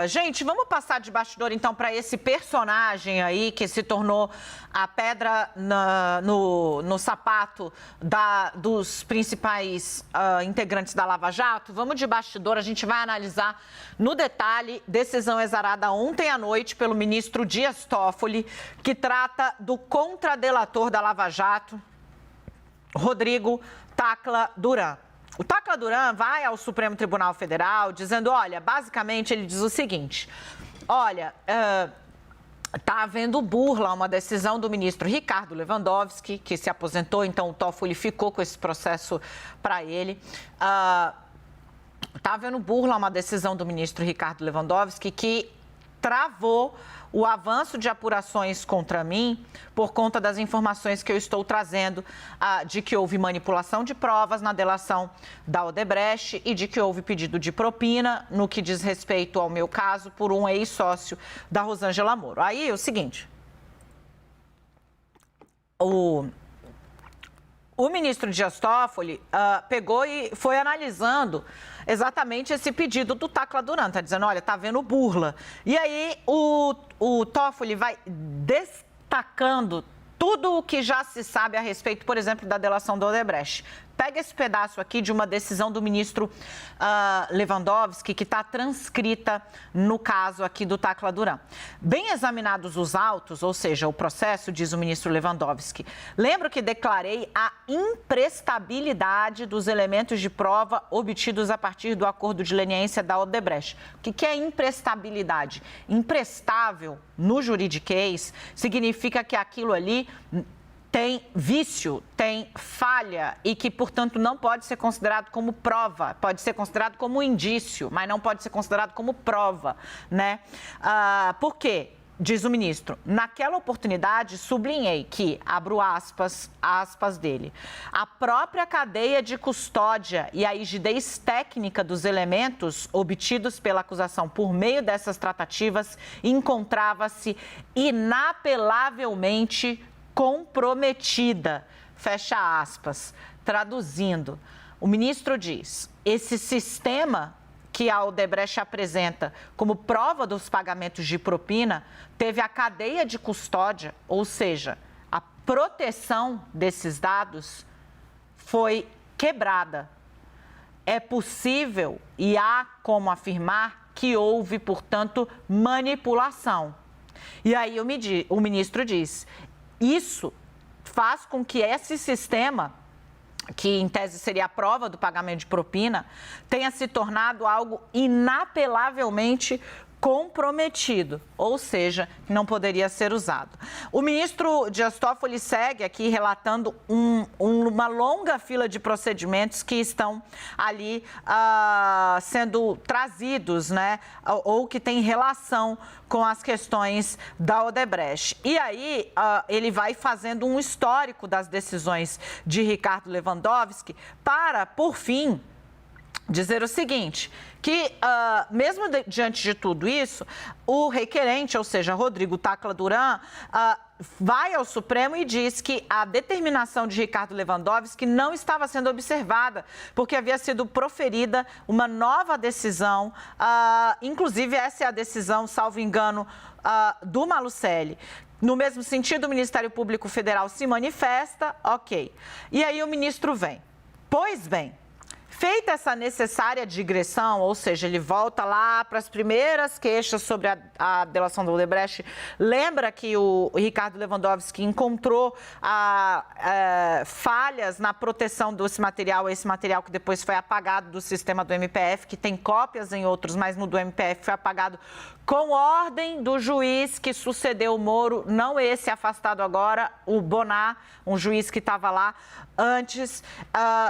Gente, vamos passar de bastidor então para esse personagem aí que se tornou a pedra no sapato dos principais integrantes da Lava Jato. Vamos de bastidor, a gente vai analisar no detalhe decisão exarada ontem à noite pelo ministro Dias Toffoli, que trata do contradelator da Lava Jato, Rodrigo Tacla Duran. O Tacla Duran vai ao Supremo Tribunal Federal dizendo, olha, basicamente ele diz o seguinte, olha, está havendo burla a uma decisão do ministro Ricardo Lewandowski, que se aposentou, então o Toffoli ficou com esse processo para ele. Está havendo burla a uma decisão do ministro Ricardo Lewandowski que travou o avanço de apurações contra mim por conta das informações que eu estou trazendo de que houve manipulação de provas na delação da Odebrecht e de que houve pedido de propina no que diz respeito ao meu caso por um ex-sócio da Rosângela Moro. Aí é o seguinte, o ministro Dias Toffoli pegou e foi analisando exatamente esse pedido do Tacla Duran, está dizendo, olha, está havendo burla. E aí o Toffoli vai destacando tudo o que já se sabe a respeito, por exemplo, da delação da Odebrecht. Pega esse pedaço aqui de uma decisão do ministro Lewandowski, que está transcrita no caso aqui do Tacla Duran. Bem examinados os autos, ou seja, o processo, diz o ministro Lewandowski, lembro que declarei a imprestabilidade dos elementos de prova obtidos a partir do acordo de leniência da Odebrecht. O que é imprestabilidade? Imprestável, no juridiquês, significa que aquilo ali tem vício, tem falha e que, portanto, não pode ser considerado como prova. Pode ser considerado como indício, mas não pode ser considerado como prova, né? Por quê? Diz o ministro, naquela oportunidade sublinhei que, abro aspas dele, a própria cadeia de custódia e a rigidez técnica dos elementos obtidos pela acusação por meio dessas tratativas encontrava-se inapelavelmente comprometida, fecha aspas. Traduzindo, o ministro diz, esse sistema que a Odebrecht apresenta como prova dos pagamentos de propina teve a cadeia de custódia, ou seja, a proteção desses dados foi quebrada. É possível e há como afirmar que houve, portanto, manipulação. E aí o ministro diz, isso faz com que esse sistema, que em tese seria a prova do pagamento de propina, tenha se tornado algo inapelavelmente comprometido, ou seja, não poderia ser usado. O ministro Dias Toffoli segue aqui relatando uma longa fila de procedimentos que estão ali sendo trazidos, né, ou que tem relação com as questões da Odebrecht. E aí ele vai fazendo um histórico das decisões de Ricardo Lewandowski para, por fim, dizer o seguinte, que mesmo diante de tudo isso, o requerente, ou seja, Rodrigo Tacla Duran, vai ao Supremo e diz que a determinação de Ricardo Lewandowski não estava sendo observada, porque havia sido proferida uma nova decisão, inclusive essa é a decisão, salvo engano, do Malucelli. No mesmo sentido, o Ministério Público Federal se manifesta, ok. E aí o ministro vem. Pois bem, feita essa necessária digressão, ou seja, ele volta lá para as primeiras queixas sobre a delação da Odebrecht, lembra que o Ricardo Lewandowski encontrou falhas na proteção desse material, esse material que depois foi apagado do sistema do MPF, que tem cópias em outros, mas no do MPF foi apagado com ordem do juiz que sucedeu o Moro, não esse afastado agora, o Bonar, um juiz que estava lá antes.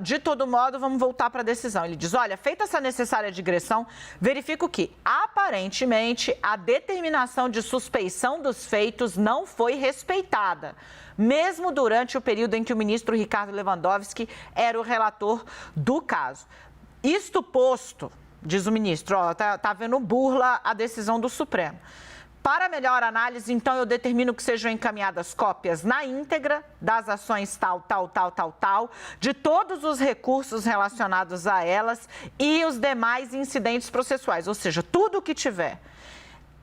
De todo modo, vamos voltar para a decisão. Ele diz, olha, feita essa necessária digressão, verifico que, aparentemente, a determinação de suspeição dos feitos não foi respeitada, mesmo durante o período em que o ministro Ricardo Lewandowski era o relator do caso. Isto posto, diz o ministro, tá havendo burla a decisão do Supremo. Para melhor análise, então, eu determino que sejam encaminhadas cópias na íntegra das ações tal, de todos os recursos relacionados a elas e os demais incidentes processuais, ou seja, tudo o que tiver,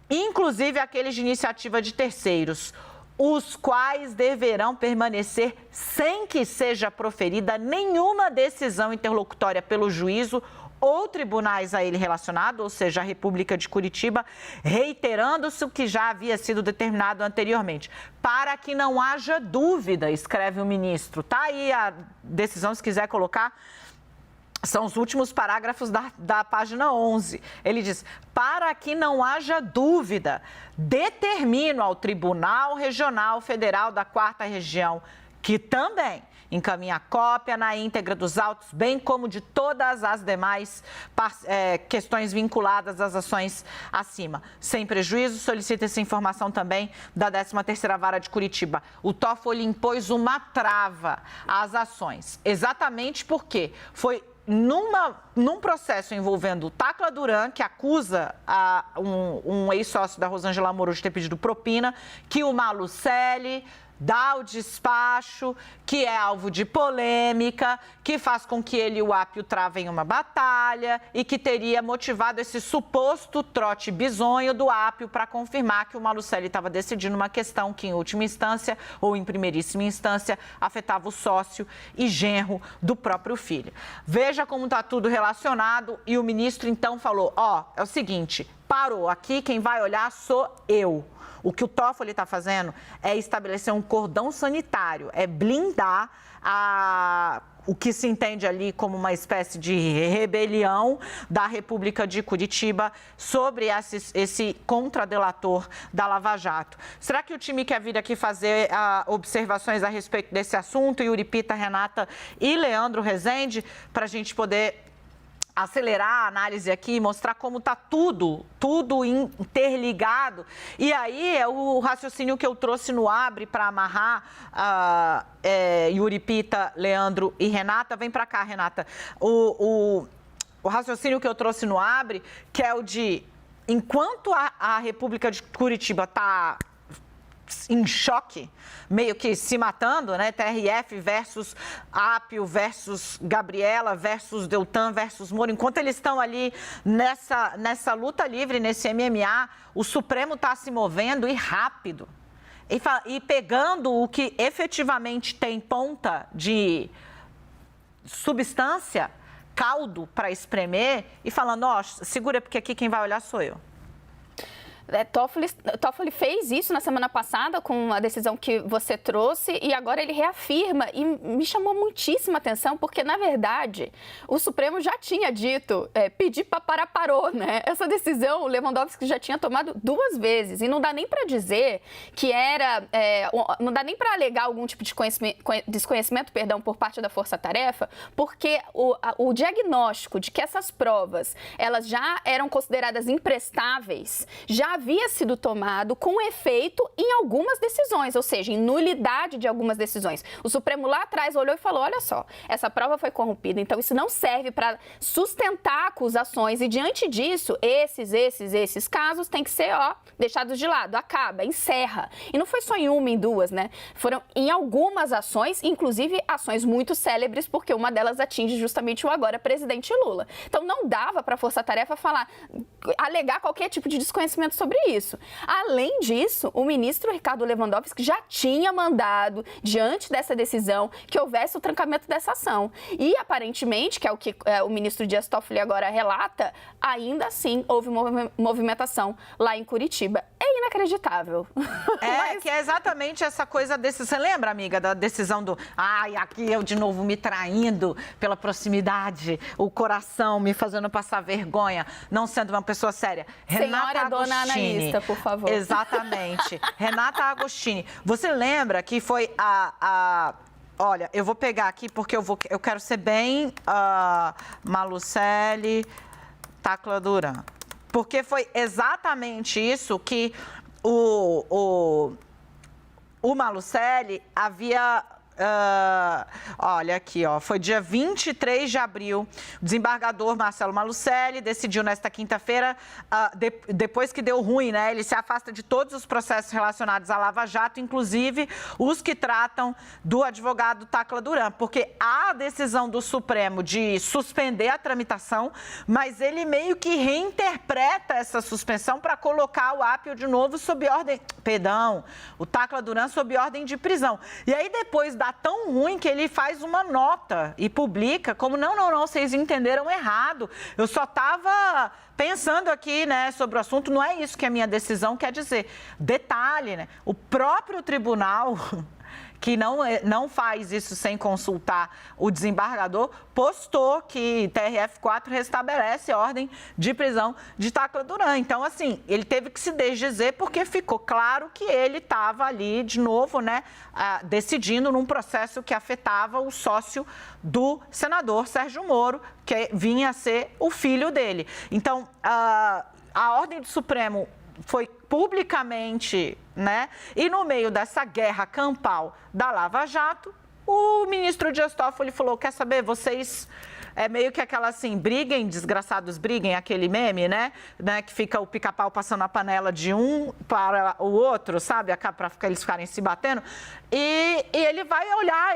inclusive aqueles de iniciativa de terceiros, os quais deverão permanecer sem que seja proferida nenhuma decisão interlocutória pelo juízo ou tribunais a ele relacionado, ou seja, a República de Curitiba, reiterando-se o que já havia sido determinado anteriormente. Para que não haja dúvida, escreve o ministro. Está aí a decisão, se quiser colocar, são os últimos parágrafos da página 11. Ele diz, para que não haja dúvida, determino ao Tribunal Regional Federal da 4ª Região, que também encaminha cópia na íntegra dos autos, bem como de todas as demais questões vinculadas às ações acima. Sem prejuízo, solicita essa informação também da 13ª Vara de Curitiba. O Toffoli impôs uma trava às ações, exatamente porque foi num processo envolvendo o Tacla Duran, que acusa um ex-sócio da Rosângela Moro de ter pedido propina, que o Malucelli dá o despacho, que é alvo de polêmica, que faz com que ele e o Apio travem uma batalha e que teria motivado esse suposto trote bizonho do Apio para confirmar que o Malucelli estava decidindo uma questão que, em última instância, ou em primeiríssima instância, afetava o sócio e genro do próprio filho. Veja como está tudo relacionado e o ministro, então, falou, é o seguinte, parou, aqui quem vai olhar sou eu. O que o Toffoli está fazendo é estabelecer um cordão sanitário, é blindar o que se entende ali como uma espécie de rebelião da República de Curitiba sobre esse contradelator da Lava Jato. Será que o time quer vir aqui fazer observações a respeito desse assunto? Yuri Pita, Renata e Leandro Rezende, para a gente poder acelerar a análise aqui e mostrar como está tudo interligado. E aí é o raciocínio que eu trouxe no Abre para amarrar Yuri Pita, Leandro e Renata. Vem para cá, Renata. O raciocínio que eu trouxe no Abre, que é o de, enquanto a República de Curitiba está em choque, meio que se matando, né? TRF versus Apio versus Gabriela versus Deltan versus Moro. Enquanto eles estão ali nessa luta livre, nesse MMA, o Supremo está se movendo e rápido. E pegando o que efetivamente tem ponta de substância, caldo para espremer e falando, segura porque aqui quem vai olhar sou eu. Toffoli fez isso na semana passada com a decisão que você trouxe e agora ele reafirma e me chamou muitíssima atenção porque, na verdade, o Supremo já tinha dito, pedir parou, né? Essa decisão o Lewandowski já tinha tomado 2 vezes e não dá nem para dizer que não dá nem para alegar algum tipo de desconhecimento, por parte da Força Tarefa, porque o diagnóstico de que essas provas, elas já eram consideradas imprestáveis, já havia sido tomado com efeito em algumas decisões, ou seja, em nulidade de algumas decisões. O Supremo lá atrás olhou e falou, olha só, essa prova foi corrompida, então isso não serve para sustentar acusações e diante disso, esses casos têm que ser, deixados de lado, acaba, encerra. E não foi só em uma, em 2, né? Foram em algumas ações, inclusive ações muito célebres, porque uma delas atinge justamente o agora presidente Lula. Então não dava para a Força Tarefa alegar qualquer tipo de desconhecimento sobre isso. Além disso, o ministro Ricardo Lewandowski já tinha mandado, diante dessa decisão, que houvesse o trancamento dessa ação. E, aparentemente, que é o que o ministro Dias Toffoli agora relata, ainda assim houve movimentação lá em Curitiba. É inacreditável. Que é exatamente essa coisa desse... Você lembra, amiga, da decisão do... aqui eu de novo me traindo pela proximidade, o coração me fazendo passar vergonha, não sendo uma pessoa séria. Senhora dona analista, por favor. Exatamente. Renata Agostini. Você lembra que foi Olha, eu vou pegar aqui porque eu quero ser bem Malucelli, Tacla Duran. Porque foi exatamente isso que o Malucelli havia olha aqui, ó, foi dia 23 de abril, o desembargador Marcelo Malucelli decidiu nesta quinta-feira, depois que deu ruim, né? Ele se afasta de todos os processos relacionados à Lava Jato, inclusive os que tratam do advogado Tacla Duran, porque há a decisão do Supremo de suspender a tramitação, mas ele meio que reinterpreta essa suspensão para colocar o Apio de novo sob ordem, o Tacla Duran sob ordem de prisão. E aí depois dá tão ruim que ele faz uma nota e publica como, não, vocês entenderam errado. Eu só estava pensando aqui, né, sobre o assunto, não é isso que a minha decisão quer dizer. Detalhe, né, o próprio tribunal, que não faz isso sem consultar o desembargador, postou que TRF4 restabelece a ordem de prisão de Tacla Duran. Então, assim, ele teve que se desdizer porque ficou claro que ele estava ali, de novo, né, decidindo num processo que afetava o sócio do senador Sérgio Moro, que vinha a ser o filho dele. Então, a ordem do Supremo foi publicamente, né? E no meio dessa guerra campal da Lava Jato, o ministro Dias Toffoli falou, quer saber, vocês... É meio que aquela assim, briguem, desgraçados briguem, aquele meme, né? Que fica o pica-pau passando a panela de um para o outro, sabe? Para eles ficarem se batendo. E ele vai olhar,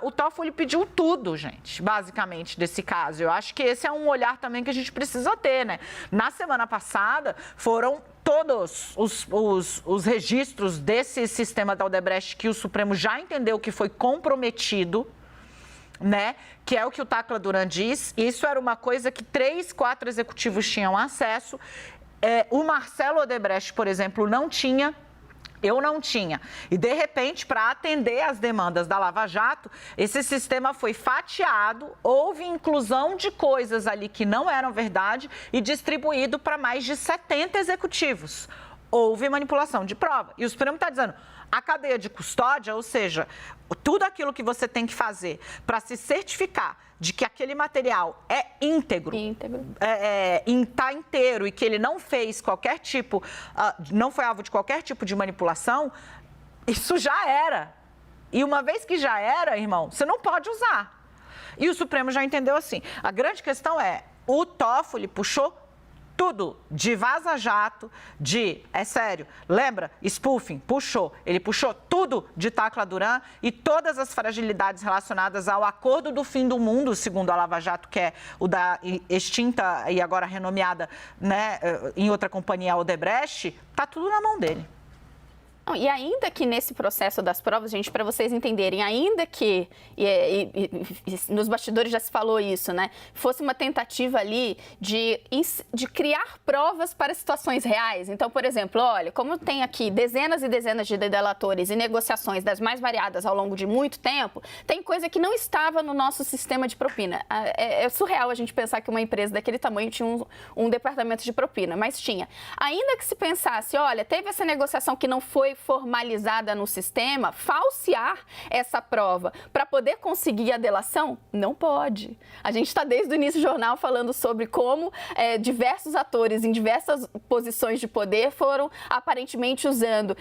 o Toffoli pediu tudo, gente, basicamente, desse caso. Eu acho que esse é um olhar também que a gente precisa ter, né? Na semana passada, foram todos os registros desse sistema da Odebrecht que o Supremo já entendeu que foi comprometido, né? Que é o que o Tacla Duran diz. Isso era uma coisa que 3, 4 executivos tinham acesso. O Marcelo Odebrecht, por exemplo, não tinha. Eu não tinha. E, de repente, para atender às demandas da Lava Jato, esse sistema foi fatiado, houve inclusão de coisas ali que não eram verdade e distribuído para mais de 70 executivos. Houve manipulação de prova. E o Supremo está dizendo, a cadeia de custódia, ou seja, tudo aquilo que você tem que fazer para se certificar de que aquele material é íntegro, está inteiro e que ele não fez qualquer tipo, não foi alvo de qualquer tipo de manipulação, isso já era. E uma vez que já era, irmão, você não pode usar. E o Supremo já entendeu assim. A grande questão é, o Toffoli puxou tudo de vaza-jato, é sério, lembra? Spoofing, puxou. Ele puxou tudo de Tacla Duran e todas as fragilidades relacionadas ao acordo do fim do mundo, segundo a Lava Jato, que é o da extinta e agora renomeada, né, em outra companhia, Odebrecht, tá tudo na mão dele. E ainda que nesse processo das provas, gente, para vocês entenderem, ainda que, nos bastidores já se falou isso, né, fosse uma tentativa ali de criar provas para situações reais. Então, por exemplo, olha, como tem aqui dezenas e dezenas de delatores e negociações das mais variadas ao longo de muito tempo, tem coisa que não estava no nosso sistema de propina. É surreal a gente pensar que uma empresa daquele tamanho tinha um departamento de propina, mas tinha. Ainda que se pensasse, olha, teve essa negociação que não foi formalizada no sistema, falsear essa prova para poder conseguir a delação? Não pode. A gente está desde o início do jornal falando sobre como diversos atores em diversas posições de poder foram aparentemente usando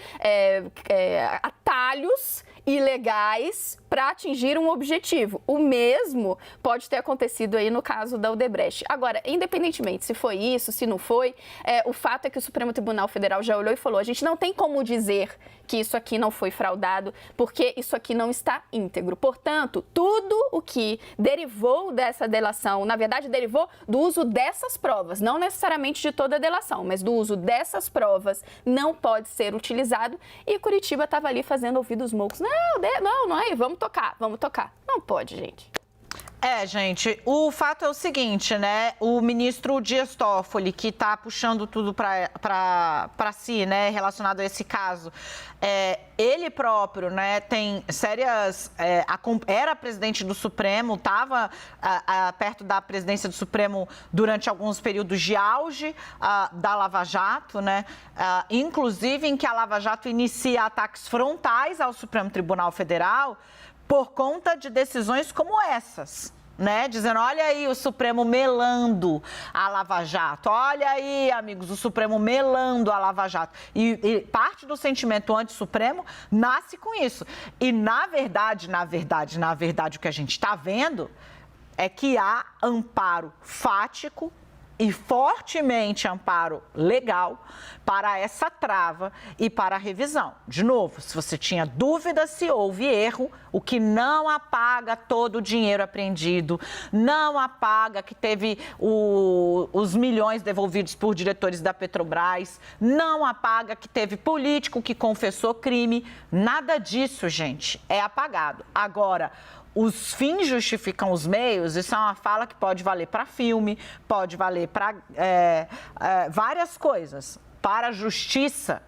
atalhos ilegais para atingir um objetivo. O mesmo pode ter acontecido aí no caso da Odebrecht. Agora, independentemente se foi isso, se não foi, o fato é que o Supremo Tribunal Federal já olhou e falou, a gente não tem como dizer que isso aqui não foi fraudado, porque isso aqui não está íntegro. Portanto, tudo o que derivou dessa delação, na verdade, derivou do uso dessas provas, não necessariamente de toda a delação, mas do uso dessas provas, não pode ser utilizado. E Curitiba estava ali fazendo ouvidos moucos. Não é, vamos tocar. Não pode, gente. Gente, o fato é o seguinte, né? O ministro Dias Toffoli, que está puxando tudo para si, né, relacionado a esse caso, ele próprio, né, tem sérias... era presidente do Supremo, estava perto da presidência do Supremo durante alguns períodos de auge da Lava Jato, né? Inclusive em que a Lava Jato inicia ataques frontais ao Supremo Tribunal Federal por conta de decisões como essas, né? Dizendo, olha aí o Supremo melando a Lava Jato. Olha aí, amigos, o Supremo melando a Lava Jato. E parte do sentimento anti-Supremo nasce com isso. E na verdade, o que a gente está vendo é que há amparo fático e fortemente amparo legal para essa trava e para a revisão. De novo, se você tinha dúvida se houve erro, o que não apaga todo o dinheiro apreendido, não apaga que teve os milhões devolvidos por diretores da Petrobras, não apaga que teve político que confessou crime, nada disso, gente, é apagado. Agora, os fins justificam os meios, isso é uma fala que pode valer para filme, pode valer para várias coisas. Para a justiça,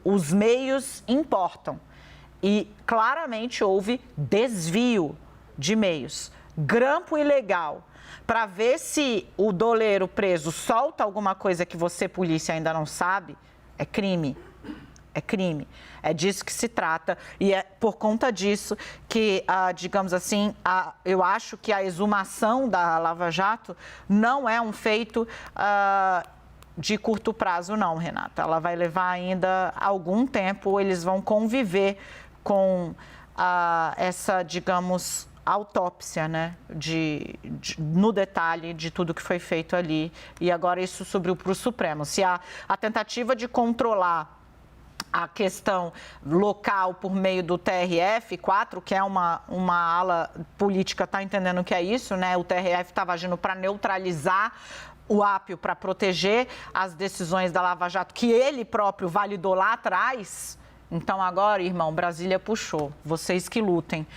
os meios importam. E claramente houve desvio de meios, grampo ilegal, para ver se o doleiro preso solta alguma coisa que você, polícia, ainda não sabe, é crime. É crime. É disso que se trata e é por conta disso que, digamos assim, eu acho que a exumação da Lava Jato não é um feito de curto prazo, não, Renata. Ela vai levar ainda algum tempo, eles vão conviver com essa, digamos, autópsia, né, no detalhe de tudo que foi feito ali. E agora isso subiu para o Supremo. Se a tentativa de controlar a questão local por meio do TRF-4, que é uma ala política, está entendendo o que é isso, né? O TRF estava agindo para neutralizar o Apio, para proteger as decisões da Lava Jato, que ele próprio validou lá atrás. Então agora, irmão, Brasília puxou, vocês que lutem.